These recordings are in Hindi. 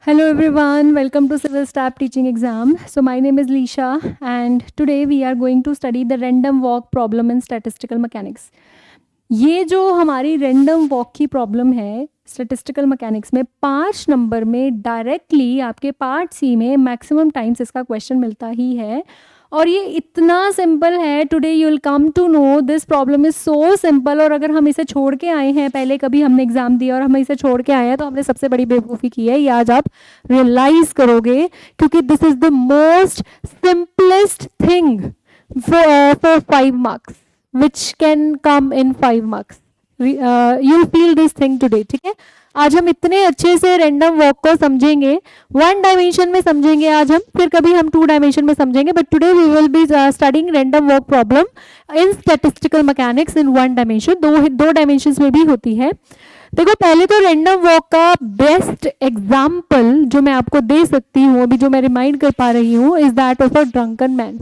Hello everyone, welcome to Civil Staff Teaching Exam. So my name is Lisha and today we are going to study the random walk problem in statistical mechanics. ये जो हमारी रैंडम वॉक की प्रॉब्लम है स्टैटिस्टिकल मैकेनिक्स में 5 नंबर में डायरेक्टली आपके पार्ट सी में मैक्सिमम टाइम्स इसका क्वेश्चन मिलता ही है और ये इतना सिंपल है. Today you will come to know this problem is so simple. और अगर हम इसे छोड़ के आए हैं, पहले कभी हमने एग्जाम दिया और हम इसे छोड़ के आए हैं, तो हमने सबसे बड़ी बेवकूफ़ी की है. ये आज आप रियलाइज करोगे क्योंकि this is the most simplest thing for 5 marks which can come in 5 marks. You'll feel this thing today. ठीक है, आज हम इतने अच्छे से रैंडम वॉक को समझेंगे. 1 डायमेंशन में समझेंगे आज हम, फिर कभी हम 2 डायमेंशन में समझेंगे. But today we will be studying random walk problem in statistical mechanics in 1 dimension. दो डायमेंशन में भी होती है. देखो, पहले तो रैंडम वॉक का बेस्ट एग्जाम्पल जो मैं आपको दे सकती हूँ, अभी जो मैं रिमाइंड कर पा रही हूँ, is that of a drunken man.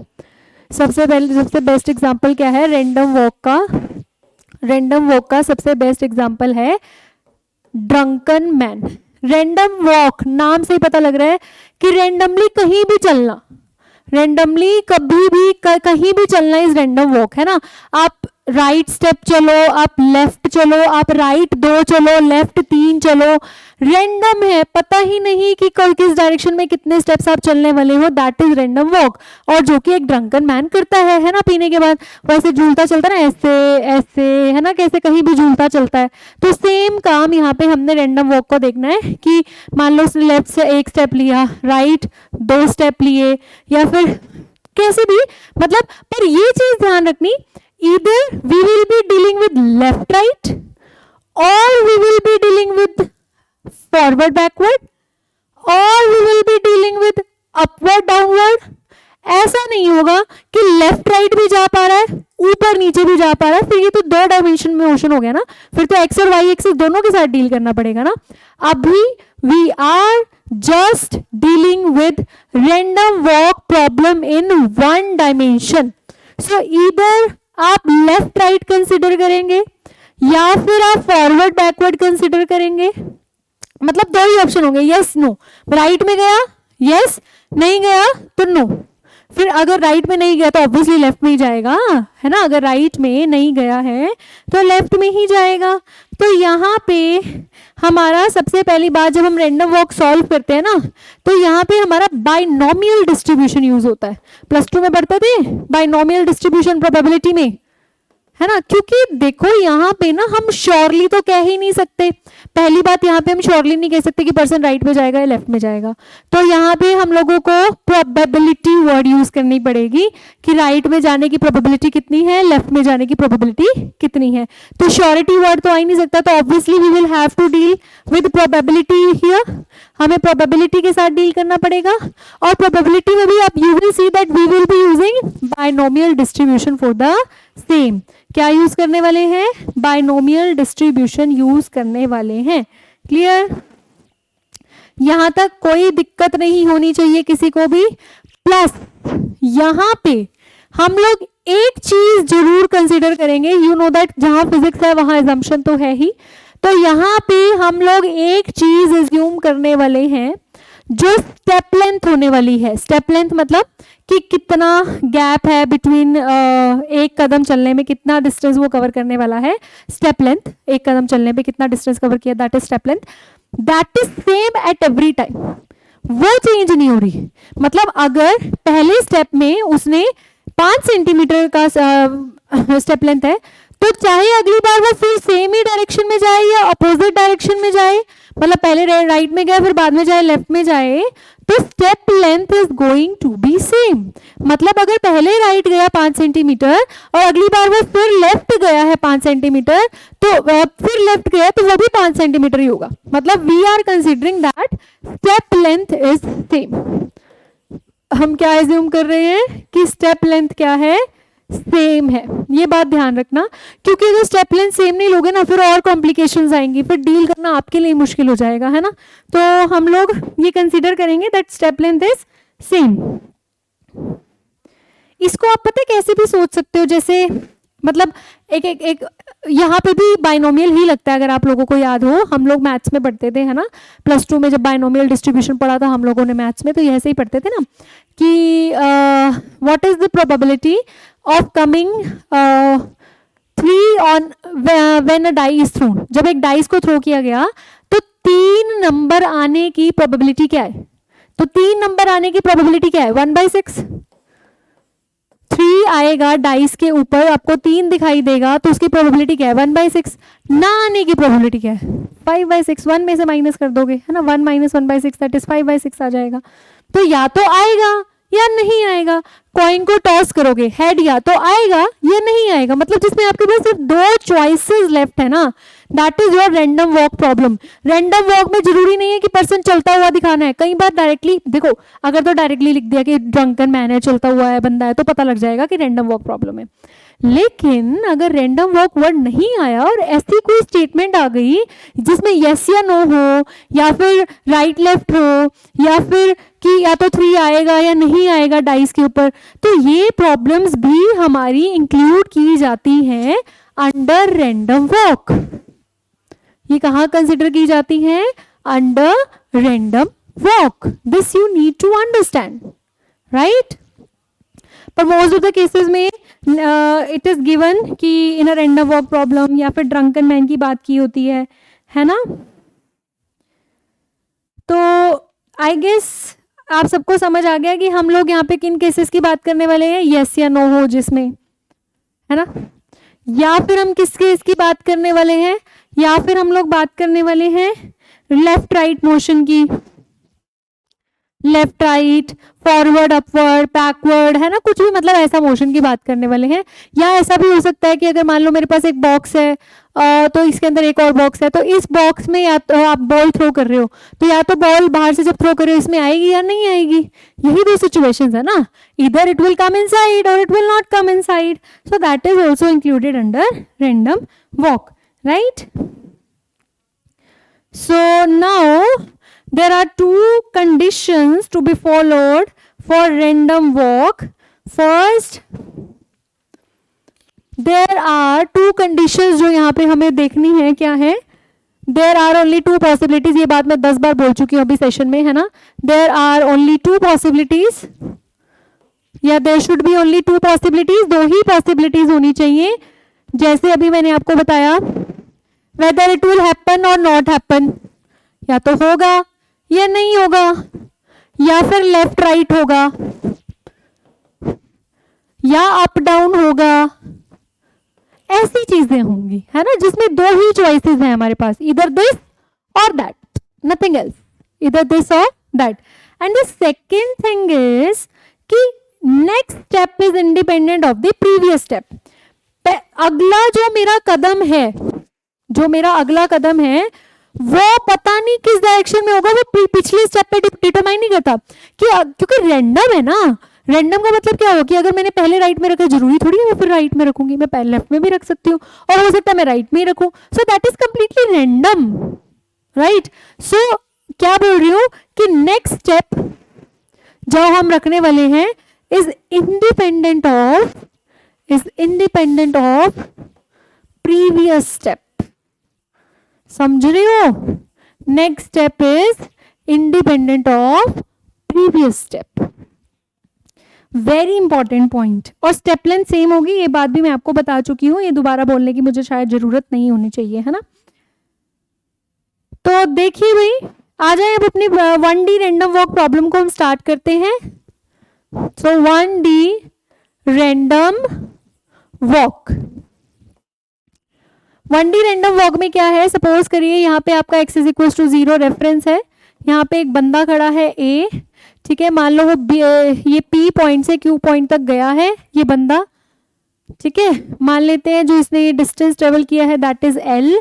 सबसे बेस्ट एग्जाम्पल क्या है रैंडम वॉक का सबसे बेस्ट एग्जाम्पल है ड्रंकन मैन. रैंडम वॉक नाम से ही पता लग रहा है कि रैंडमली कहीं भी चलना, रैंडमली कभी भी कहीं भी चलना इज रैंडम वॉक, है ना. आप राइट स्टेप चलो, आप लेफ्ट चलो, आप राइट 2 चलो, लेफ्ट 3 चलो, रैंडम है, पता ही नहीं कि कल किस डायरेक्शन में कितने स्टेप्स आप चलने वाले हो. That is random walk. और जो कि एक ड्रंकन मैन करता है ना, पीने के बाद वैसे झूलता चलता है ना, ऐसे ऐसे, है ना, कैसे कहीं भी झूलता चलता है. तो सेम काम यहाँ पे हमने रैंडम वॉक को देखना है कि मान लो उसने लेफ्ट से 1 स्टेप लिया, राइट 2 स्टेप लिए, या फिर कैसे भी, मतलब. पर ये चीज ध्यान रखनी, either we will be dealing with left right or we will be dealing with forward backward or we will be dealing with upward downward. ऐसा नहीं होगा कि लेफ्ट राइट भी जा पा रहा है, ऊपर नीचे भी जा पा रहा है. फिर ये तो 2 डायमेंशन में मोशन हो गया ना, फिर तो एक्स और वाई एक्सिस दोनों के साथ डील करना पड़ेगा ना. अभी we are just dealing with random walk problem in 1 dimension. So either आप लेफ्ट राइट कंसिडर करेंगे या फिर आप फॉरवर्ड बैकवर्ड कंसिडर करेंगे. मतलब 2 ही ऑप्शन होंगे, यस नो. राइट में गया यस, नहीं गया तो नो. फिर अगर राइट में नहीं गया तो ऑब्वियसली लेफ्ट में ही जाएगा, है ना. अगर राइट में नहीं गया है तो लेफ्ट में ही जाएगा. तो यहाँ पे हमारा सबसे पहली बात, जब हम रैंडम वॉक सॉल्व करते हैं ना, तो यहाँ पे हमारा बाइनोमियल डिस्ट्रीब्यूशन यूज होता है. +2 में पढ़ते थे बाइनोमियल डिस्ट्रीब्यूशन प्रोबेबिलिटी में, है ना. क्योंकि देखो यहाँ पे ना हम श्योरली तो कह ही नहीं सकते. पहली बात, यहाँ पे हम श्योरली नहीं कह सकते कि पर्सन राइट में जाएगा या लेफ्ट में जाएगा. तो यहाँ पे हम लोगों को प्रोबेबिलिटी वर्ड यूज करनी पड़ेगी कि राइट में जाने की प्रोबेबिलिटी कितनी है, लेफ्ट में जाने की प्रोबेबिलिटी कितनी है. तो श्योरिटी वर्ड तो आ ही नहीं सकता. तो obviously we will have to deal with probability here. हमें प्रोबेबिलिटी के साथ डील करना पड़ेगा. और प्रोबेबिलिटी में भी आप you will see that we will be using binomial distribution for the same. क्या यूज करने वाले हैं? बाइनोमियल डिस्ट्रीब्यूशन यूज करने वाले हैं. क्लियर? यहां तक कोई दिक्कत नहीं होनी चाहिए किसी को भी. प्लस यहां पे हम लोग एक चीज जरूर कंसीडर करेंगे. यू नो दैट जहां फिजिक्स है वहां एजम्पशन तो है ही. तो यहां पे हम लोग एक चीज एज्यूम करने वाले हैं जो स्टेप लेंथ होने वाली है. स्टेप लेंथ मतलब कि कितना गैप है बिटवीन एक कदम चलने में, कितना डिस्टेंस वो कवर करने वाला है. स्टेप लेंथ, एक कदम चलने पे कितना डिस्टेंस कवर किया, that is step length. That is same at every time, वो चेंज नहीं हो रही. मतलब अगर पहले स्टेप में उसने 5 सेंटीमीटर का स्टेप लेंथ है, तो चाहे अगली बार वो फिर सेम ही डायरेक्शन में जाए या अपोजिट डायरेक्शन में जाए, मतलब पहले राइट में गया फिर बाद में जाए लेफ्ट में जाए, तो step length is going to be same. मतलब अगर पहले राइट गया 5 सेंटीमीटर और अगली बार वो फिर लेफ्ट गया है 5 सेंटीमीटर, तो फिर लेफ्ट गया तो वो भी 5 सेंटीमीटर ही होगा. मतलब we are considering that step length is same. हम क्या एज्यूम कर रहे हैं कि स्टेप लेंथ क्या है, सेम है, ये बात ध्यान रखना, क्योंकि अगर स्टेप लेंथ सेम नहीं लोगे ना फिर और कॉम्प्लिकेशंस आएंगी, फिर डील करना आपके लिए मुश्किल हो जाएगा, है ना। तो हम लोग ये कंसीडर करेंगे that step length is same. इसको आप पता है कैसे भी सोच सकते हो, जैसे मतलब एक यहाँ पे भी बाइनोमियल ही लगता है, अगर आप लोगों को याद हो, हम लोग मैथ्स में पढ़ते थे, है ना, +2 में जब बाइनोमियल डिस्ट्रीब्यूशन पढ़ा था हम लोगों ने मैथ्स में, तो ऐसे ही पढ़ते थे ना कि what is the probability of coming 3 on when a die is thrown. जब एक डाइस को थ्रो किया गया तो 3 नंबर आने की प्रोबेबिलिटी क्या है, तो 3 नंबर आने की प्रोबेबिलिटी क्या है, 1/6। 3 आएगा डाइस के ऊपर, आपको 3 दिखाई देगा, तो उसकी प्रोबेबिलिटी क्या है, 1/6। ना आने की प्रोबेबिलिटी क्या है, 5/6। 1 में से माइनस कर दोगे, है ना, 1 - 1/6 दैट इज 5/6 आ जाएगा। तो या तो आएगा या नहीं आएगा, कॉइन को टॉस करोगे, हेड या तो आएगा या नहीं आएगा, मतलब जिसमें आपके पास सिर्फ 2 चॉइसेस लेफ्ट है ना, that is your random walk problem. Random walk में जरूरी नहीं है कि पर्सन चलता हुआ दिखाना है, कई बार डायरेक्टली देखो, अगर तो डायरेक्टली लिख दिया कि ड्रंकन मैन है, चलता हुआ है बंदा है, तो पता लग जाएगा कि रैंडम वॉक प्रॉब्लम है। लेकिन अगर रैंडम वॉक वर्ड नहीं आया और ऐसी कोई स्टेटमेंट आ गई जिसमें यस या नो हो, या फिर राइट लेफ्ट हो, या फिर कि या तो 3 आएगा या नहीं आएगा डाइस के ऊपर, तो ये प्रॉब्लम्स भी हमारी इंक्लूड की जाती हैं अंडर रैंडम वॉक। ये कहाँ कंसिडर की जाती हैं, under random walk. This you need to understand, right. पर मोस्ट ऑफ द केसेस में इट इज गिवन कि in a random walk problem या फिर ड्रंकन मैन की बात की होती है ना। तो आई गेस आप सबको समझ आ गया कि हम लोग यहाँ पे किन केसेस की बात करने वाले हैं, यस या नो हो जिसमें, है ना, या फिर हम किस केस की बात करने वाले हैं, या फिर हम लोग बात करने वाले हैं लेफ्ट राइट मोशन की, left right, forward upward, backward, है ना, कुछ भी मतलब ऐसा मोशन की बात करने वाले हैं। या ऐसा भी हो सकता है कि अगर मान लो मेरे पास एक बॉक्स है तो इसके अंदर एक और बॉक्स है, तो इस बॉक्स में या तो आप बॉल थ्रो कर रहे हो, तो या तो बॉल बाहर से जब थ्रो कर रहे हो इसमें आएगी या नहीं आएगी, यही 2 सिचुएशंस है ना, इधर इट विल कम इनसाइड और it will not come inside, so that is also included under random walk, right. So now there are 2 conditions to be followed for random walk. First, there are 2 conditions जो यहाँ पे हमें देखनी है, क्या है, there are only 2 possibilities, ये बात मैं 10 बार बोल चुकी हूँ अभी सेशन में, है ना, there are only 2 possibilities, या there should be only 2 possibilities, 2 he possibilities होनी चाहिए, जैसे अभी मैंने आपको बताया, whether it will happen or not happen, या तो होगा या नहीं होगा, या फिर लेफ्ट राइट होगा, या अप डाउन होगा, ऐसी चीजें होंगी, है ना, जिसमें 2 ही चॉइसेस हैं हमारे पास, इधर दिस और दैट, नथिंग एल्स, इधर दिस और that. And the second thing is कि next step is independent of the previous step. अगला जो मेरा कदम है, जो मेरा अगला कदम है वो पता नहीं किस डायरेक्शन में होगा, वो पिछले स्टेप पे डिटरमाइन नहीं करता कि, क्योंकि रैंडम है ना, रैंडम का मतलब क्या होगा कि अगर मैंने पहले राइट में रखा, जरूरी थोड़ी है मैं फिर राइट में रखूंगी, मैं पहले लेफ्ट में भी रख सकती हूँ और हो सकता है मैं राइट में ही रखूं, so that is completely random, right. So क्या बोल रही हूँ कि नेक्स्ट स्टेप जो हम रखने वाले हैं is independent of previous step, समझ रहे हो, next step is independent of previous step, very important point. और स्टेप लेंथ सेम होगी, ये बात भी मैं आपको बता चुकी हूँ, ये दोबारा बोलने की मुझे शायद जरूरत नहीं होनी चाहिए, है ना। तो देखिए भाई, आ जाए अब अपनी 1D रैंडम वॉक प्रॉब्लम को हम स्टार्ट करते हैं। So 1D random walk, 1D random walk में क्या है, सपोज करिए यहाँ पे आपका x is equal to 0 reference है, यहाँ पे एक बंदा खड़ा है A, ठीक है, मान लो वो ये P पॉइंट से Q पॉइंट तक गया है ये बंदा, ठीक है, मान लेते हैं जो इसने ये डिस्टेंस ट्रेवल किया है दैट इज L,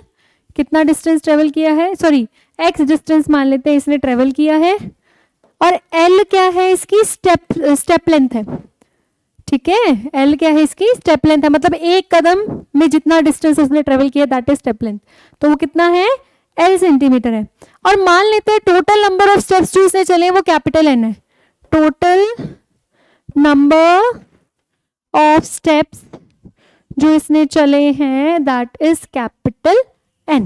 कितना डिस्टेंस ट्रेवल किया है, सॉरी x डिस्टेंस मान लेते हैं इसने ट्रेवल किया है, और L क्या है, इसकी स्टेप लेंथ है, ठीक है, एल क्या है इसकी स्टेप लेंथ है, मतलब एक कदम में जितना डिस्टेंस उसने ट्रेवल किया दैट इज स्टेप लेंथ, तो वो कितना है एल सेंटीमीटर है। और मान लेते हैं टोटल नंबर ऑफ स्टेप्स जो इसने चले वो कैपिटल एन है, टोटल नंबर ऑफ स्टेप्स जो इसने चले हैं that is capital N,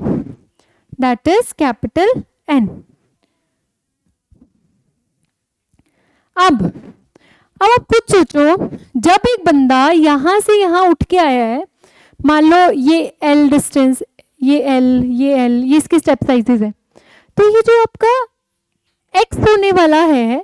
that is capital N. अब आप खुद सोचो, जब एक बंदा यहां से यहां उठ के आया है, मान लो ये एल डिस्टेंस, ये एल, ये इसकी स्टेप साइजेस है, तो ये जो आपका एक्स होने वाला है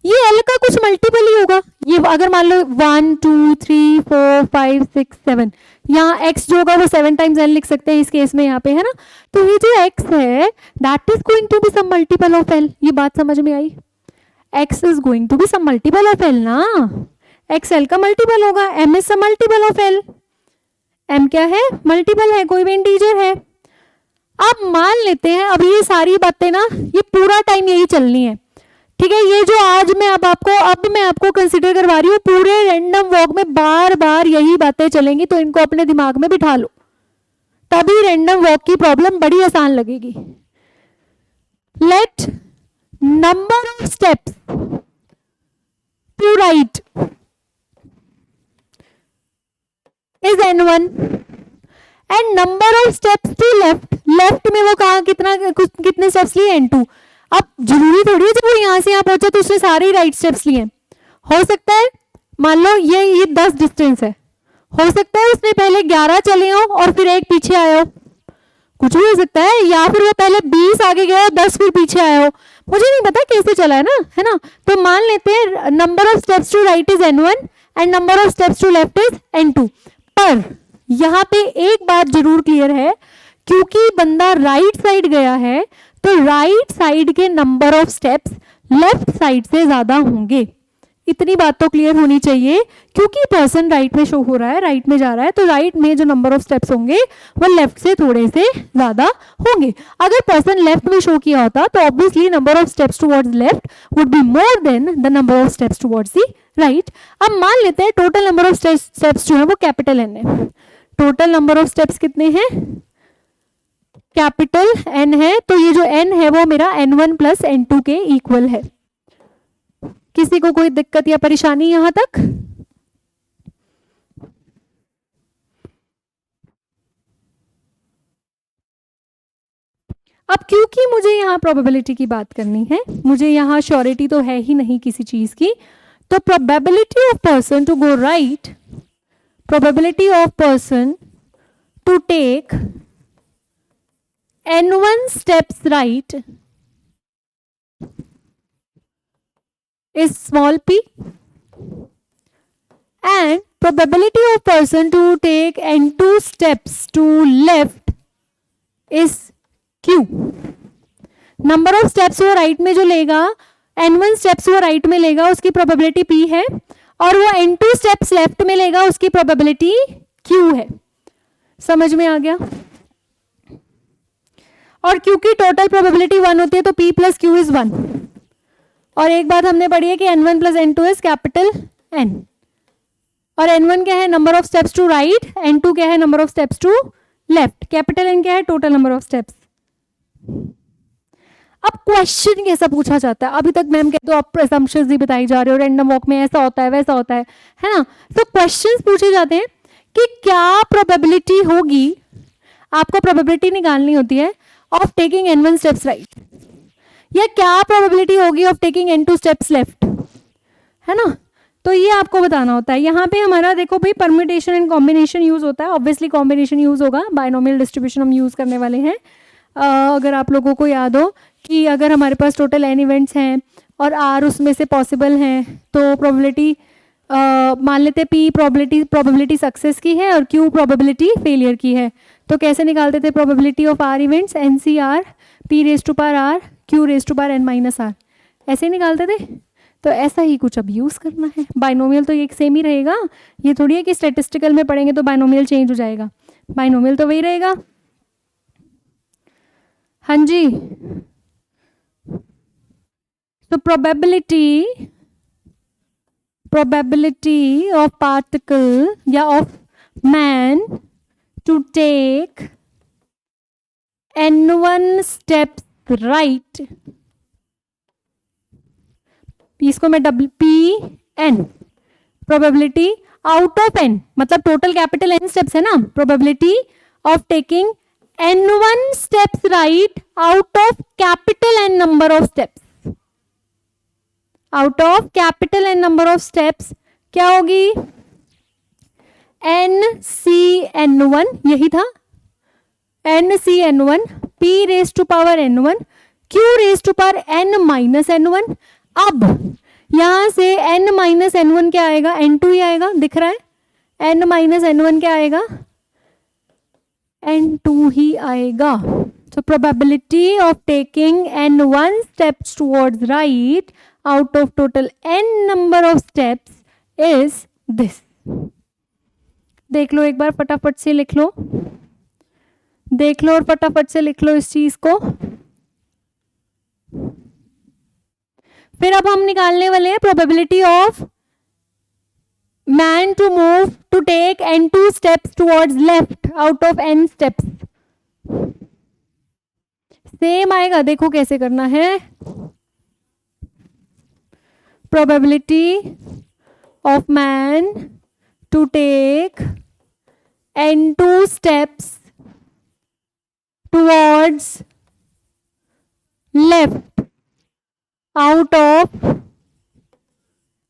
ये एल का कुछ मल्टीपल ही होगा। ये अगर मान लो 1 2 3 4 5 6 7, यहाँ एक्स जो होगा वो 7 टाइम्स एल लिख सकते हैं इस केस में यहाँ पे, है ना। तो ये जो एक्स है that is going to be some multiple of l. ये बात समझ में आई? x is going to be some multiple of l ना, x l का मल्टीपल होगा, m is some multiple of l, m क्या है मल्टीपल है, कोई भी इंटीजर है। अब मान लेते हैं, अब ये सारी बातें ना ये पूरा टाइम यही चलनी है, ठीक है। ये जो आज मैं अब मैं आपको कंसिडर करवा रही हूँ, पूरे रैंडम वॉक में बार बार यही बातें चलेंगी, तो इनको अपने दिमाग में बिठा लो, तभी रैंडम वॉक की प्रॉब्लम बड़ी आसान लगेगी। Let number of steps to right is n1 and number of steps to left में वो कहा कितने स्टेप्स लिए n2। अब जरूरी थोड़ी है जब वो यहां से यहां पहुंचा तो उसने सारे राइट स्टेप्स लिए। हो सकता है मान लो ये 10 डिस्टेंस है, हो सकता है उसने पहले 11 चले हो और फिर एक पीछे आया हो, कुछ भी हो सकता है, या फिर वो पहले 20 आगे गया 10 फिर पीछे आया हो, मुझे नहीं पता कैसे चला है ना। तो मान लेते हैं number of steps to right is n1 and number of steps to left is n2। पर यहाँ पे एक बात जरूर क्लियर है, क्योंकि बंदा राइट साइड गया है तो राइट साइड के number of steps left side से ज्यादा होंगे। इतनी बात तो क्लियर होनी चाहिए, क्योंकि पर्सन राइट में शो हो रहा है, राइट में जा रहा है, तो राइट में जो नंबर ऑफ स्टेप्स होंगे वो लेफ्ट से थोड़े से ज्यादा होंगे। अगर पर्सन लेफ्ट में शो किया होता तो obviously number of steps towards left would be more than the number of steps towards the right. अब मान लेते हैं टोटल नंबर ऑफ स्टेप्स जो है वो कैपिटल एन है। टोटल नंबर ऑफ स्टेप्स कितने हैं? कैपिटल एन है, तो ये जो एन है वो मेरा n1 प्लस n2 के इक्वल है। किसी को कोई दिक्कत या परेशानी यहां तक? अब क्योंकि मुझे यहाँ प्रोबेबिलिटी की बात करनी है, मुझे यहाँ श्योरिटी तो है ही नहीं किसी चीज की, तो probability of person to go right, probability of person to take n1 steps right is small p and probability of person to take n2 steps to left is q। Number of steps वो राइट में जो लेगा, n1 स्टेप्स वो राइट में लेगा उसकी प्रोबेबिलिटी p है, और वो n2 स्टेप्स लेफ्ट में लेगा उसकी प्रोबेबिलिटी q है। समझ में आ गया? और क्योंकि टोटल प्रोबेबिलिटी 1 होती है तो p प्लस क्यू इज 1। और एक बात हमने पढ़ी है कि n1 plus n2 is capital n, और n1 क्या है number of steps to right, n2 क्या है number of steps to left, capital n क्या है टोटल नंबर ऑफ स्टेप्स। अब क्वेश्चन कैसा पूछा जाता है? अभी तक मैम कहते हो आप असम्पशंस ही बताई जा रहे हो, रैंडम वॉक में ऐसा होता है वैसा होता है ना। तो क्वेश्चंस पूछे जाते हैं कि क्या प्रोबेबिलिटी होगी, आपको प्रोबेबिलिटी निकालनी होती है of taking n1 steps right, या क्या प्रोबेबिलिटी होगी of taking n2 steps left, है ना। तो ये आपको बताना होता है। यहाँ पे हमारा देखो भाई परम्यूटेशन एंड कॉम्बिनेशन यूज होता है, ऑब्वियसली कॉम्बिनेशन यूज होगा, बायनोमियल डिस्ट्रीब्यूशन हम यूज करने वाले हैं। अगर आप लोगों को याद हो कि अगर हमारे पास टोटल n इवेंट्स हैं और r उसमें से पॉसिबल हैं, तो प्रोबेबिलिटी मान लेते हैं p प्रोबेबिलिटी सक्सेस की है और q प्रोबेबिलिटी फेलियर की है, तो कैसे निकालते थे probability of r events, NCR p raise to power r q raise to power n minus r, ऐसे ही निकालते थे। तो ऐसा ही कुछ अब यूज़ करना है। बाइनोमियल तो ये सेम ही रहेगा, ये थोड़ी है कि स्टैटिस्टिकल में पढ़ेंगे तो बाइनोमियल चेंज हो जाएगा, बाइनोमियल तो वही रहेगा। हाँ जी, तो प्रोबेबिलिटी probability of particle या of man to take n1 steps right, इसको मैं Pn, probability out of n, मतलब टोटल कैपिटल n स्टेप्स है ना, probability of taking n1 steps right out of capital N number of steps, out of capital N number of steps क्या होगी, NCN1, यही था NCN1, P raise to power N1, Q raise to power N minus N1। अब यहां से N माइनस N1 क्या आएगा, N2 ही आएगा, दिख रहा है, N माइनस N1 क्या आएगा, N2 ही आएगा। So probability of taking N1 steps towards right out of total N number of steps is this। देख लो एक बार, फटाफट से लिख लो, देख लो और फटाफट से लिख लो इस चीज को। फिर अब हम निकालने वाले हैं probability of man to move to take n2 steps towards left out of n steps. Same आएगा, देखो कैसे करना है, probability of man to take n2 steps towards left out of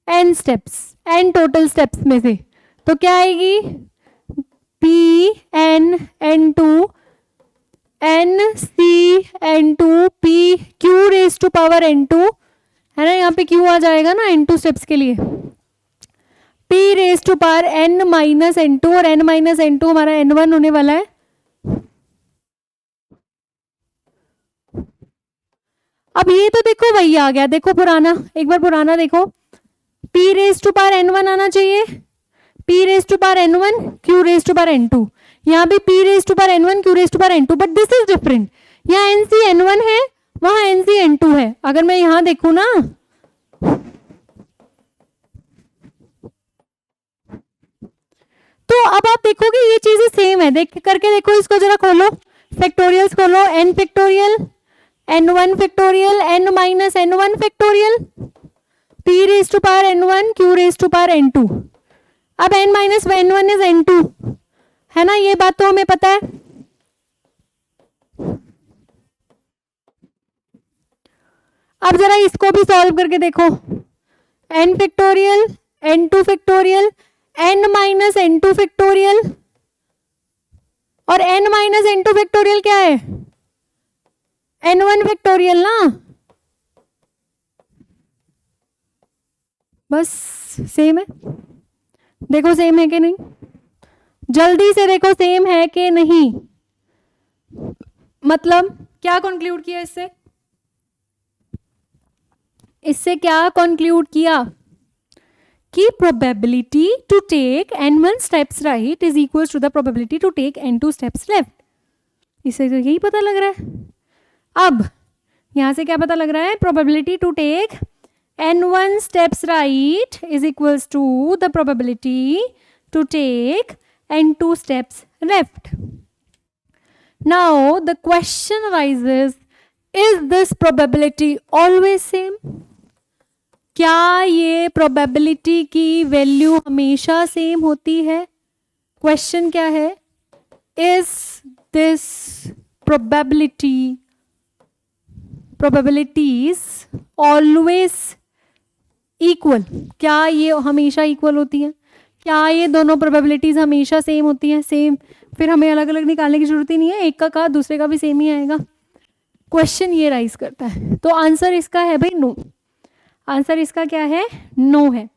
n steps, n total steps में से, तो क्या आएगी, P n n2 n c n2 p q raise to power n2 है ना, यहाँ पे q आ जाएगा ना n2 स्टेप्स के लिए, p raise to power n minus n2, और n माइनस n2 हमारा n1 होने वाला है। अब ये तो देखो वही आ गया, देखो पुराना, एक बार पुराना देखो, p raise to power n1 आना चाहिए, p raise to power n1 q raise to power n2, यहाँ भी p raise to power n1 q raise to power n2, but this is different, यहाँ nc n1 है, वहां nc n2 है। अगर मैं यहां देखू ना, तो अब आप देखोगे ये चीजें सेम है, देख करके देखो, इसको जरा खोलो, फैक्टोरियल्स खोलो, n factorial n1 factorial n minus n1 factorial, p raise to power n1 q raise to power n2। अब n minus n1 is n2 है ना, ये बात तो हमें पता है। अब जरा इसको भी सॉल्व करके देखो, n factorial n2 factorial n minus n2 factorial, और n माइनस n2 फैक्टोरियल क्या है, n1 फैक्टोरियल ना, बस सेम है, देखो सेम है कि नहीं, जल्दी से देखो सेम है कि नहीं। मतलब क्या कंक्लूड किया इससे, इससे क्या कंक्लूड किया कि probability to take n1 steps right is equal to the probability to take n2 steps left. इससे तो यही पता लग रहा है। अब यहां से क्या पता लग रहा है, probability to take n1 steps right is equals to the probability to take n2 steps left. Now the question arises, is this probability always same, क्या ये प्रोबेबिलिटी की वैल्यू हमेशा सेम होती है। क्वेश्चन क्या है, is this probabilities always equal, क्या ये हमेशा इक्वल होती हैं, क्या ये दोनों प्रोबेबिलिटीज हमेशा सेम होती हैं, सेम, फिर हमें अलग अलग निकालने की जरूरत ही नहीं है, एक का कहा दूसरे का भी सेम ही आएगा। क्वेश्चन ये राइज करता है, तो आंसर इसका है भाई नो, आंसर इसका क्या है, नो है।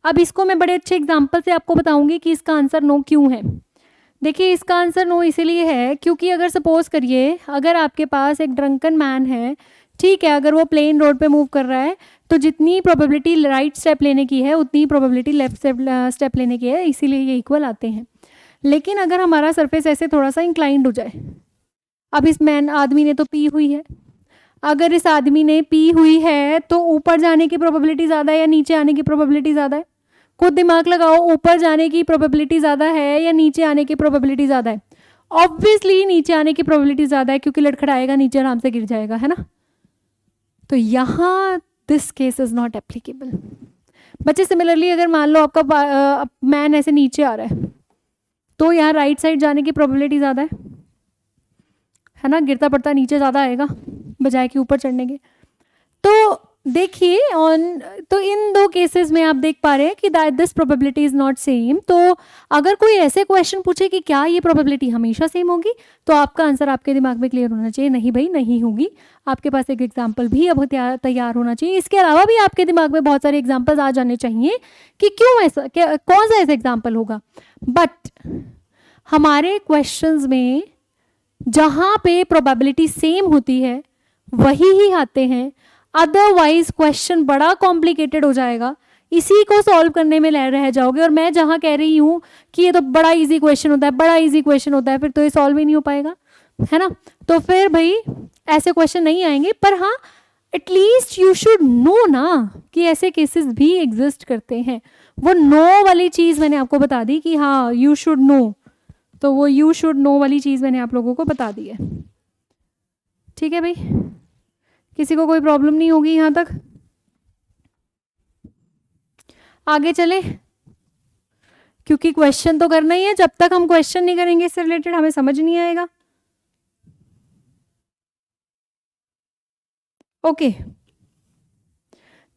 अब इसको मैं बड़े अच्छे एग्जाम्पल से आपको बताऊंगी कि इसका आंसर नो क्यों है। देखिए इसका आंसर नो इसीलिए है क्योंकि अगर सपोज करिए, अगर आपके पास एक ड्रंकन मैन है, ठीक है, अगर वो प्लेन रोड पे मूव कर रहा है, तो जितनी प्रोबेबिलिटी राइट स्टेप लेने की है उतनी प्रोबेबिलिटी लेफ्ट स्टेप लेने की है, इसीलिए ये इक्वल आते हैं। लेकिन अगर हमारा सरफेस ऐसे थोड़ा सा इंक्लाइंड हो जाए, अब इस मैन आदमी ने तो पी हुई है, अगर इस आदमी ने पी हुई है तो ऊपर जाने की प्रोबेबिलिटी ज़्यादा है या नीचे आने की प्रोबेबिलिटी ज़्यादा है, खुद दिमाग लगाओ, ऊपर जाने की प्रोबेबिलिटी ज़्यादा है या नीचे आने की प्रोबेबिलिटी ज़्यादा है? ऑब्वियसली नीचे आने की प्रोबेबिलिटी ज़्यादा है, क्योंकि लड़खड़ाएगा नीचे आराम से गिर जाएगा, है ना? तो यहाँ this case is not applicable. बच्चे सिमिलरली अगर मान लो आपका मैन ऐसे नीचे आ रहा है, तो यहाँ राइट साइड जाने की प्रोबेबिलिटी ज़्यादा है ना? गिरता पड़ता नीचे ज़्यादा आएगा बजाय कि ऊपर चढ़ने के। तो देखिए तो इन दो केसेस में आप देख पा रहे हैं कि that this probability is not same. तो अगर कोई ऐसे क्वेश्चन पूछे कि क्या ये प्रोबेबिलिटी हमेशा सेम होगी, तो आपका आंसर आपके दिमाग में क्लियर होना चाहिए, नहीं भाई नहीं होगी। आपके पास एक एग्जाम्पल भी अब तैयार होना चाहिए। इसके अलावा भी आपके दिमाग में बहुत सारे एग्जाम्पल्स आ जाने चाहिए कि क्यों ऐसा, क्या कौन सा ऐसा एग्जाम्पल होगा। बट हमारे क्वेश्चंस में जहाँ पे प्रोबेबिलिटी सेम होती है वही ही आते हैं, अदरवाइज क्वेश्चन बड़ा कॉम्प्लिकेटेड हो जाएगा, इसी को सॉल्व करने में रह जाओगे। और मैं जहाँ कह रही हूँ कि ये तो बड़ा इजी क्वेश्चन होता है, बड़ा इजी क्वेश्चन होता है, फिर तो ये सॉल्व ही नहीं हो पाएगा, है ना? तो फिर भाई ऐसे क्वेश्चन नहीं आएंगे। पर हाँ, एटलीस्ट यू शुड नो ना कि ऐसे केसेस भी एग्जिस्ट करते हैं। वो नो वाली चीज़ मैंने आपको बता दी कि हाँ यू शुड नो, तो वो यू शुड नो वाली चीज़ मैंने आप लोगों को बता दी है। ठीक है भाई, किसी को कोई प्रॉब्लम नहीं होगी यहाँ तक? आगे चले, क्योंकि क्वेश्चन तो करना ही है। जब तक हम क्वेश्चन नहीं करेंगे इससे रिलेटेड हमें समझ नहीं आएगा। ओके,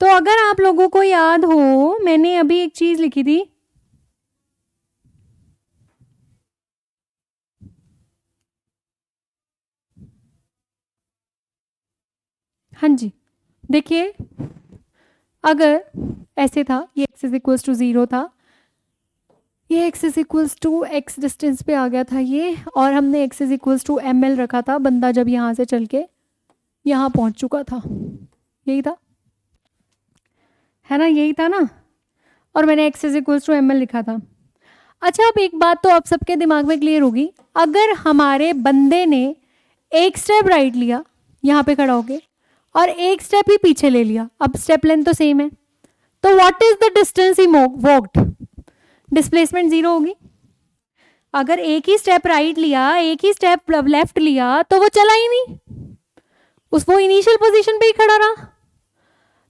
तो अगर आप लोगों को याद हो, मैंने अभी एक चीज लिखी थी, हाँ जी देखिए, अगर ऐसे था, ये x इज इक्वल्स टू 0 था, ये x is equals to x distance पे आ गया था ये, और हमने x is equals to ml रखा था। बंदा जब यहाँ से चल के यहाँ पहुँच चुका था, यही था, है ना? यही था ना? और मैंने x is equals to ml लिखा था। अच्छा, अब एक बात तो आप सबके दिमाग में क्लियर होगी, अगर हमारे बंदे ने एक स्टेप राइट लिया यहाँ पे खड़ा होके और एक स्टेप ही पीछे ले लिया, अब स्टेप लेंथ तो सेम है, तो what is the distance he walked? Displacement 0 होगी। अगर एक ही स्टेप राइट लिया, एक ही स्टेप लेफ्ट लिया, तो वो चला ही नहीं, वो इनिशियल पोजीशन पे ही खड़ा रहा।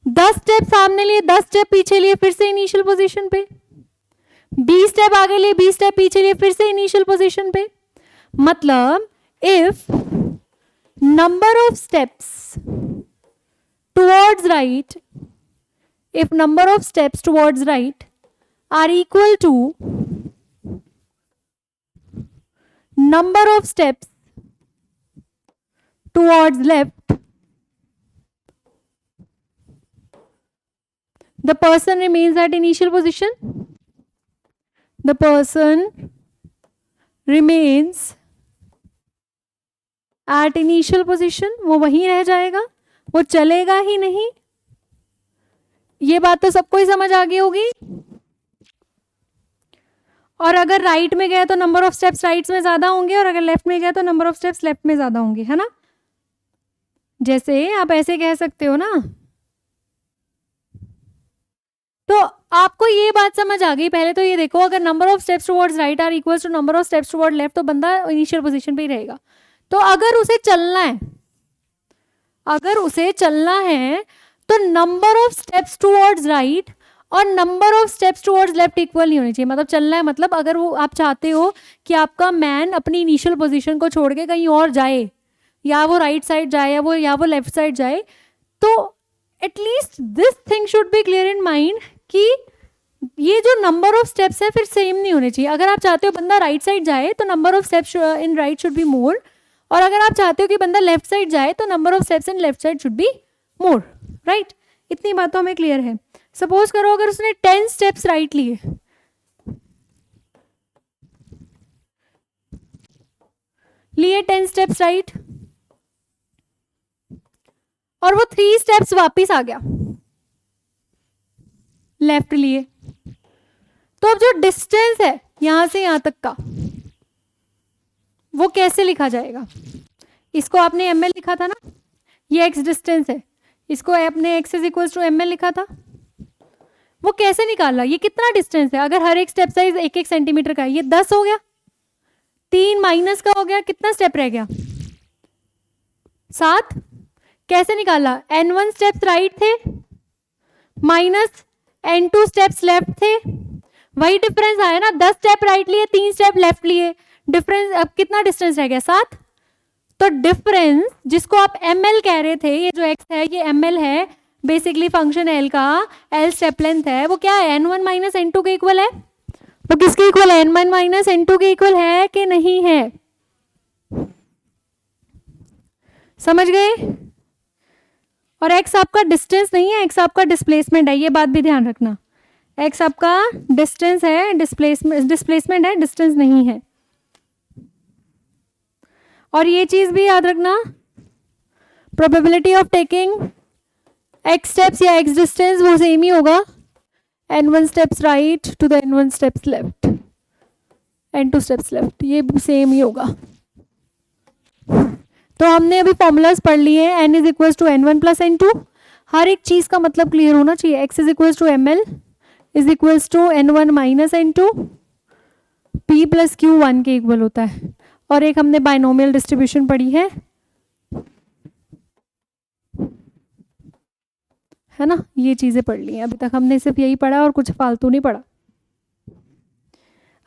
10 स्टेप सामने लिए, 10 स्टेप पीछे लिए, फिर से इनिशियल पोजीशन पे। 20 स्टेप आगे लिए, 20 स्टेप पीछे लिए, फिर से इनिशियल पोजीशन पे। मतलब if number of steps towards right, if number of steps towards right are equal to number of steps towards left, the person remains at initial position. The person remains at initial position, वो वहीं रह जाएगा, वो चलेगा ही नहीं। ये बात तो सबको ही समझ आ गई होगी। और अगर राइट में गए तो नंबर ऑफ स्टेप्स राइट में ज्यादा होंगे, और अगर लेफ्ट में गए तो नंबर ऑफ स्टेप्स लेफ्ट में ज्यादा होंगे, है ना? जैसे आप ऐसे कह सकते हो ना, तो आपको ये बात समझ आ गई। पहले तो ये देखो, अगर number of steps towards right are equals to number of steps toward left, तो बंदा इनिशियल पोजीशन पे ही रहेगा। तो अगर उसे चलना है, अगर उसे चलना है, तो number of steps towards right और number of steps towards left equal नहीं होनी चाहिए। मतलब चलना है, मतलब अगर वो आप चाहते हो कि आपका मैन अपनी इनिशियल पोजीशन को छोड़ के कहीं और जाए, या वो राइट साइड जाए या वो लेफ्ट साइड जाए, तो at least this thing should be clear in mind कि ये जो नंबर ऑफ स्टेप्स है फिर सेम नहीं होने चाहिए। अगर आप चाहते हो बंदा राइट साइड जाए तो number of steps in right should be more, और अगर आप चाहते हो कि बंदा लेफ्ट साइड जाए तो number of steps in left side should be more, right? इतनी बात तो हमें क्लियर है। सपोज करो अगर उसने 10 स्टेप्स राइट लिए, लिए 10 स्टेप्स राइट, और वो 3 स्टेप्स वापिस आ गया, लेफ्ट लिए, तो अब जो डिस्टेंस है यहां से यहां तक का, वो कैसे लिखा जाएगा? इसको आपने ml लिखा था ना, ये x डिस्टेंस है, इसको आपने x is equal to ml लिखा था। वो कैसे निकाला, ये कितना डिस्टेंस है, अगर हर एक स्टेप साइज 1-1 सेंटीमीटर का है, ये 10 हो गया, 3 माइनस का हो गया, कितना स्टेप रह गया, 7। कैसे निकाला, n1 स्टेप्स राइट थे माइनस n2 स्टेप्स लेफ्ट थे, वही डिफरेंस आया ना, 10 स्टेप राइट लिए, 3 स्टेप लेफ्ट लिए, डिफरेंस अब कितना डिस्टेंस रह गया, 7। तो डिफरेंस जिसको आप ml कह रहे थे, ये जो x है ये ml है, बेसिकली फंक्शन l का l स्टेप लेंथ है, वो क्या है, n1 माइनस n2 के इक्वल है। तो किसके इक्वल है, n1 माइनस n2 के इक्वल है कि नहीं है, समझ गए। और x आपका डिस्टेंस नहीं है, x आपका डिस्प्लेसमेंट है, ये बात भी ध्यान रखना, x आपका डिस्टेंस है, डिस्प्लेसमेंट है, डिस्टेंस नहीं है। और ये चीज भी याद रखना, probability of taking x steps या x डिस्टेंस वो सेम ही होगा, n1 steps right to the n1 steps left, n2 steps left, ये सेम ही होगा। तो हमने अभी फॉर्मूलाज पढ़ लिए, n is equal to n1 plus n2, हर एक चीज का मतलब क्लियर होना चाहिए, x is equal to ml is equal to n1 minus n2, p plus q 1 के इक्वल होता है। और एक हमने बाइनोमियल डिस्ट्रीब्यूशन पढ़ी है ना, ये चीजें पढ़ ली हैं, अभी तक हमने सिर्फ यही पढ़ा और कुछ फालतू नहीं पढ़ा।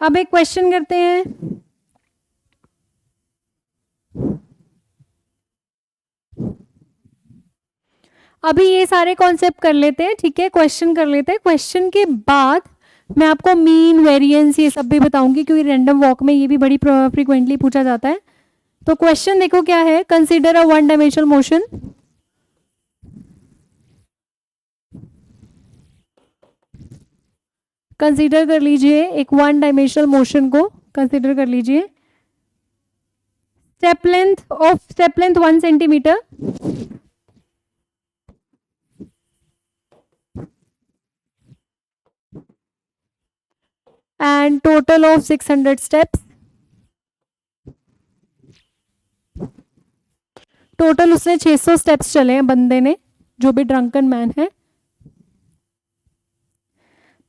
अब एक क्वेश्चन करते हैं, अभी ये सारे कॉन्सेप्ट कर लेते हैं, ठीक है, क्वेश्चन कर लेते हैं, क्वेश्चन के बाद मैं आपको मीन वेरिएंस ये सब भी बताऊंगी, क्योंकि रैंडम वॉक में ये भी बड़ी फ्रीक्वेंटली पूछा जाता है। तो क्वेश्चन देखो क्या है, consider a one dimensional motion, consider कर लीजिए एक वन डायमेंशनल मोशन को, कंसीडर कर लीजिए, step length 1 centimetre, and total of 600 steps, total उसने 600 स्टेप्स चले हैं बंदे ने, जो भी ड्रंकन मैन है।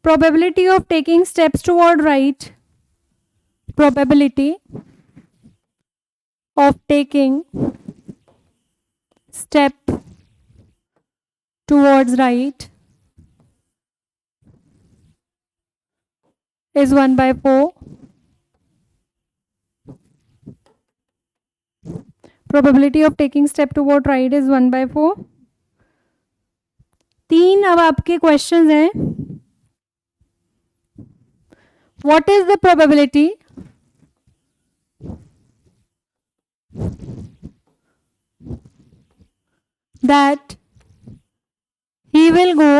Probability of taking steps toward right, probability of taking step towards right is 1/4. Probability of taking step toward right is 1/4. 3 अब आपके क्वेश्चंस हैं, what is the probability that he will go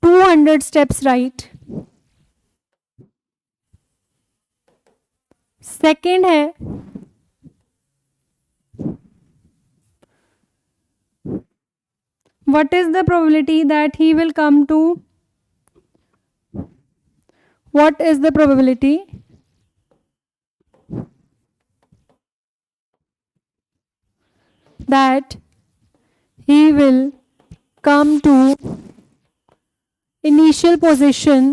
200 steps right, second है what is the probability that he will come to, what is the probability that he will come to initial position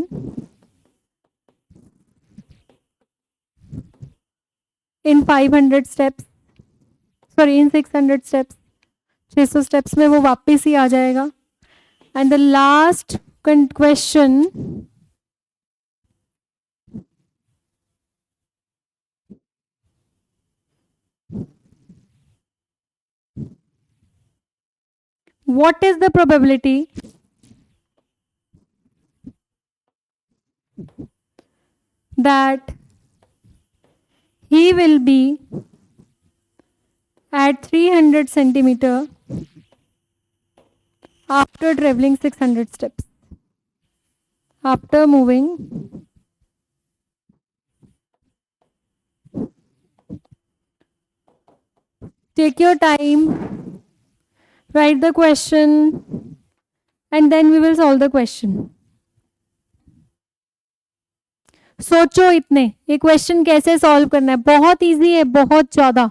in 500 steps, sorry in 600 steps, 600 steps में वो वापस ही आ जाएगा। And the last question, what is the probability that he will be at 300 centimeter after traveling 600 steps, after moving take your time, write the question and then we will solve the question. सोचो इतने, ये क्वेश्चन कैसे सॉल्व करना है, बहुत इजी है, बहुत ज्यादा।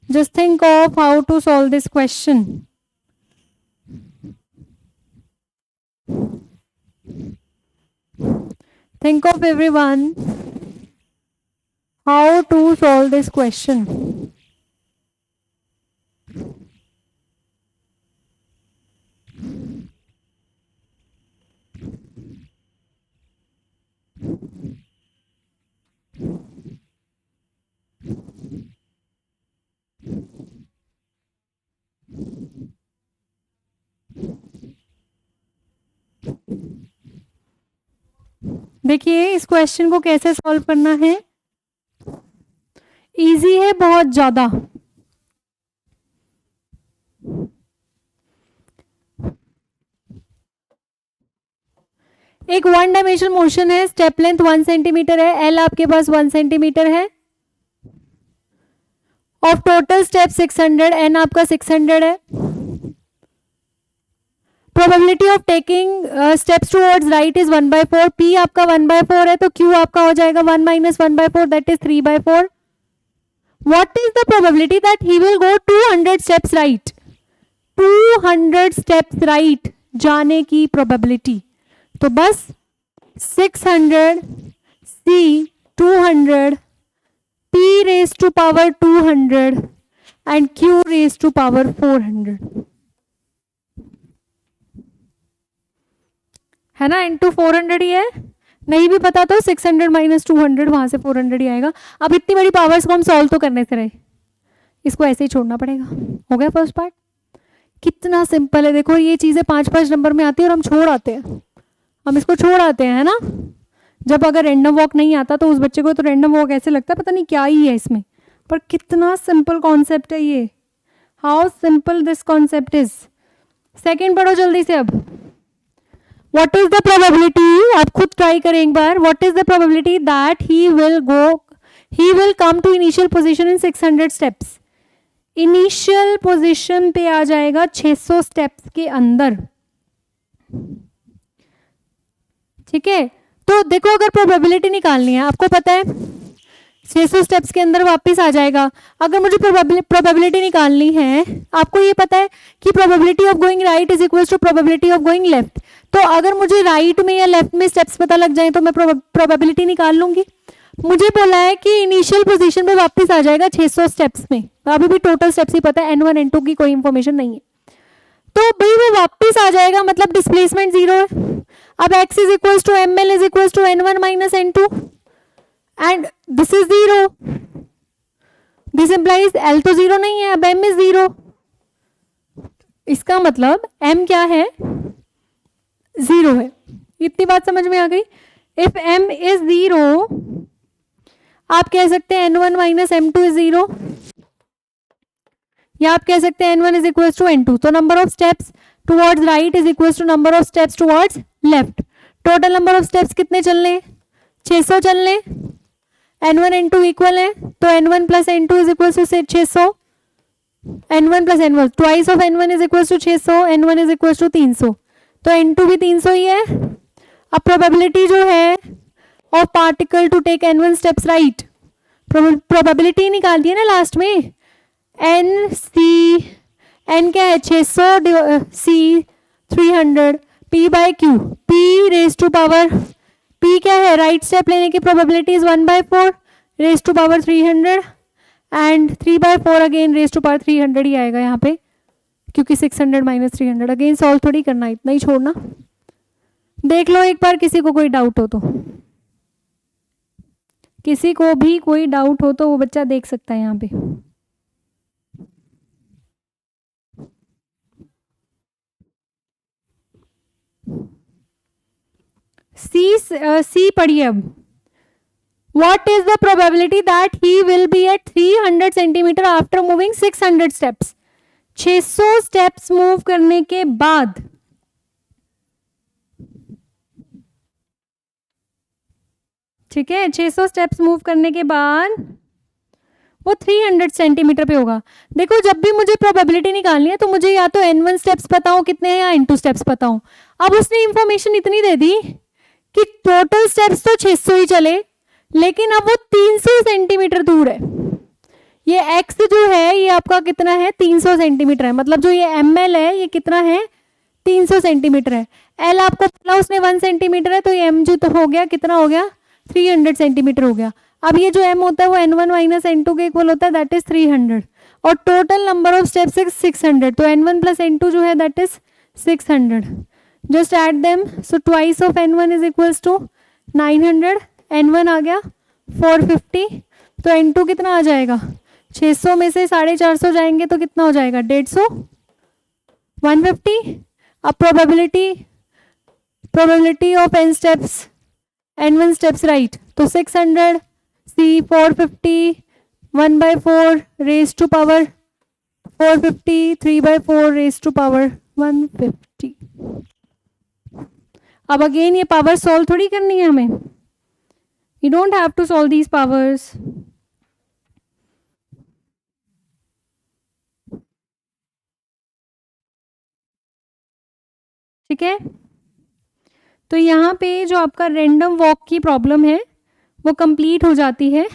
Just think of how to solve this question. Think of everyone how to solve this question. देखिए इस क्वेश्चन को कैसे सॉल्व करना है. इजी है बहुत ज्यादा. एक वन डायमेंशनल मोशन है, स्टेप लेंथ 1 सेंटीमीटर है, एल आपके पास 1 सेंटीमीटर है, ऑफ टोटल स्टेप 600, एन आपका 600 है. Probability of taking steps towards right is 1/4. P आपका 1/4 है तो क्यू आपका हो जाएगा 1 - 1/4 that is 3/4. What is the probability that he will go 200 steps right. 200 steps right जाने की प्रोबेबिलिटी. तो बस 600 C 200 p raise to power 200 and q raise to power 400 है ना. इंटू 400 ही है. नहीं भी पता तो 600 - 200 वहां से 400 ही आएगा. अब इतनी बड़ी पावर्स को हम सॉल्व तो करने से रहे, इसको ऐसे ही छोड़ना पड़ेगा. हो गया फर्स्ट पार्ट. कितना सिंपल है. देखो ये चीजें 5-5 नंबर में आती है और हम छोड़ आते हैं. हम इसको छोड़ आते हैं है ना. जब अगर रैंडम वॉक नहीं आता तो उस बच्चे को तो रैंडम वॉक ऐसे लगता है पता नहीं क्या ही है इसमें, पर कितना सिंपल कॉन्सेप्ट है ये. How simple this concept is. Second पढ़ो जल्दी से. अब व्हाट इज द प्रोबेबिलिटी, आप खुद ट्राई करें एक बार. What is the probability that he will come to initial position in 600 steps. Initial position पे आ जाएगा 600 स्टेप्स के अंदर. ठीक है. तो देखो अगर प्रोबेबिलिटी निकालनी है, आपको पता है 600 स्टेप्स के अंदर वापस आ जाएगा. अगर मुझे प्रोबेबिलिटी निकालनी है, आपको ये पता है कि probability of going right is equal to probability of going left. तो अगर मुझे राइट में या लेफ्ट में स्टेप्स पता लग जाए तो मैं प्रोबेबिलिटी निकाल लूंगी. मुझे बोला है कि इनिशियल पोजीशन पे वापस आ जाएगा 600 स्टेप्स में. अभी भी टोटल स्टेप्स ही पता है, N1 N2 की कोई इंफॉर्मेशन नहीं है. तो भाई वो वापस आ जाएगा, मतलब डिस्प्लेसमेंट 0 है. अब x is equal to ml is equal to n1 - n2 and this is 0. This implies l तो 0 नहीं है, अब m इज 0. इसका मतलब m क्या है, 0 है. इतनी बात समझ में आ गई. इफ m इज 0 आप कह सकते हैं n1 - m2 इज 0, या आप कह सकते हैं n1 is equal to n2. तो number of steps towards right is equal to number of steps towards left. Total number of steps कितने चलने, 600 चलने. n1 n2 इक्वल है तो n1 + n2 is equal to 600. n1 + n1 twice of n1 is equal to 600. n1 is equal to 300 तो n2 भी 300 ही है. अब प्रोबेबिलिटी जो है of particle to take n1 steps right, probability निकाल दी है ना लास्ट में. n क्या है 600 c 300 p/q. p raise to power p क्या है, राइट स्टेप लेने की probability is 1/4 raise to power 300 and 3/4 again raise to power 300 ही आएगा यहाँ पे, क्योंकि 600 - 300. अगेन सॉल्व थोड़ी करना, इतना ही छोड़ना. देख लो एक बार, किसी को कोई डाउट हो तो, किसी को भी कोई डाउट हो तो वो बच्चा देख सकता है यहाँ पे. सी पढ़िए. अब what is the probability that he will be at 300 centimetre after moving 600 steps. 600 steps move करने के बाद ठीक है, 600 स्टेप्स मूव करने के बाद वो 300 सेंटीमीटर पे होगा. देखो जब भी मुझे प्रोबेबिलिटी निकालनी है तो मुझे या तो n1 स्टेप्स पता हो कितने हैं या n2 स्टेप्स पता हो. अब उसने इंफॉर्मेशन इतनी दे दी कि टोटल स्टेप्स तो 600 ही चले, लेकिन अब वो 300 सेंटीमीटर दूर है. ये x जो है ये आपका कितना है, 300 सेंटीमीटर है. मतलब जो ये ml है ये कितना है, 300 सेंटीमीटर है, एल आपको बोला उसने 1 सेंटीमीटर है, तो ये एम जो तो हो गया कितना हो गया 300 सेंटीमीटर हो गया। अब ये जो एम होता है वो n1 माइनस n2 के इक्वल होता है, दैट इज 300, और टोटल नंबर ऑफ स्टेप्स है 600, तो n1 प्लस n2 जो है that is 600, just add them, so twice of n1 is equals to 900, n1 आ गया 450, तो n2 कितना आ जाएगा 600 में से 450 जाएंगे तो कितना हो जाएगा 150, 150। अब probability of n steps, n1 steps right, तो 600 C 450 1/4 raise to power 450 3/4 raise to power 150। अब अगेन ये पावर सॉल्व थोड़ी करनी है हमें, you don't have to solve these powers. ठीक है, तो यहाँ पे जो आपका रैंडम वॉक की प्रॉब्लम है वो कंप्लीट हो जाती है।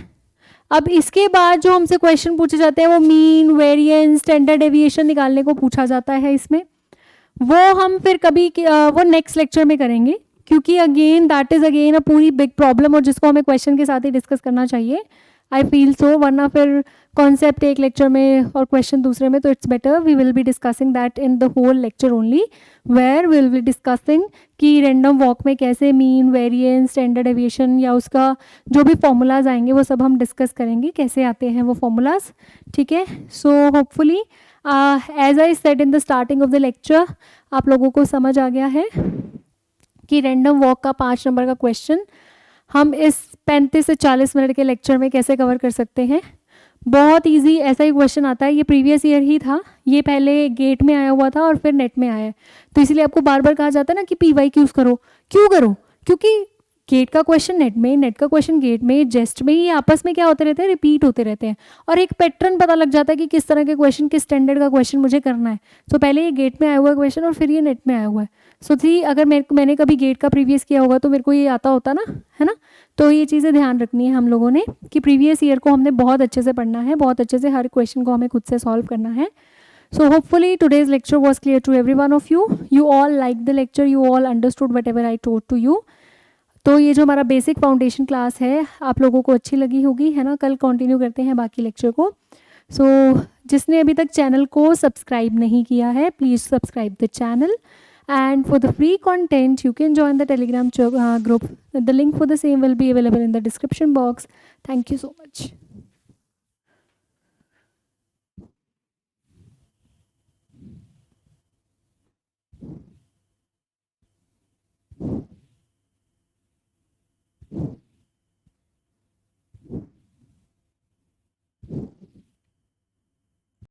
अब इसके बाद जो हमसे क्वेश्चन पूछे जाते हैं वो मीन, वेरिएंस, स्टैंडर्ड डेविएशन निकालने को पूछा जाता है इसमें, वो हम फिर कभी वो नेक्स्ट लेक्चर में करेंगे, क्योंकि again that is again a पूरी बिग प्रॉब्लम, और जिसको हमें क्वेश्चन के साथ ही डिस्कस करना चाहिए, आई फील सो, वरना फिर कॉन्सेप्ट एक लेक्चर में और क्वेश्चन दूसरे में, तो it's better we will be discussing that in the whole lecture only, where we will be discussing कि रैंडम वॉक में कैसे मीन, वेरिएंस, स्टैंडर्ड डेविएशन या उसका जो भी फॉर्मूलाज आएंगे वो सब हम डिस्कस करेंगे, कैसे आते हैं वो फॉर्मूलाज। ठीक है, so hopefully as I said in the starting of the lecture, आप लोगों को समझ आ गया है कि रैंडम वॉक का 5 नंबर का क्वेश्चन हम इस 35 से 40 मिनट के लेक्चर में कैसे कवर कर सकते हैं। बहुत इजी ऐसा ही क्वेश्चन आता है, ये प्रीवियस ईयर ही था, ये पहले गेट में आया हुआ था और फिर नेट में आया है, तो इसलिए आपको बार बार कहा जाता है ना कि PYQs करो, क्यों करो, क्योंकि गेट का क्वेश्चन नेट में, नेट का क्वेश्चन गेट में, जेस्ट में, ही आपस में क्या होते रहते हैं, रिपीट होते रहते हैं, और एक पैटर्न पता लग जाता है कि किस तरह के क्वेश्चन, किस स्टैंडर्ड का क्वेश्चन मुझे करना है। तो पहले ये गेट में आया हुआ क्वेश्चन और फिर ये नेट में आया हुआ है। सो थी अगर मैंने कभी गेट का प्रीवियस किया होगा तो मेरे को ये आता होता ना, है ना। तो ये चीज़ें ध्यान रखनी है हम लोगों ने कि प्रीवियस ईयर को हमने बहुत अच्छे से पढ़ना है, बहुत अच्छे से हर क्वेश्चन को हमें खुद से सॉल्व करना है। So hopefully today's lecture was clear to every one of you. You all liked the lecture, you all understood whatever I taught to you. तो ये जो हमारा बेसिक फाउंडेशन क्लास है आप लोगों को अच्छी लगी होगी, है ना। कल कंटिन्यू करते हैं बाकी लेक्चर को। सो जिसने अभी तक चैनल को सब्सक्राइब नहीं किया है, please subscribe the channel, and for the free content you can join the Telegram group. The link for the same will be available in the description box. Thank you so much.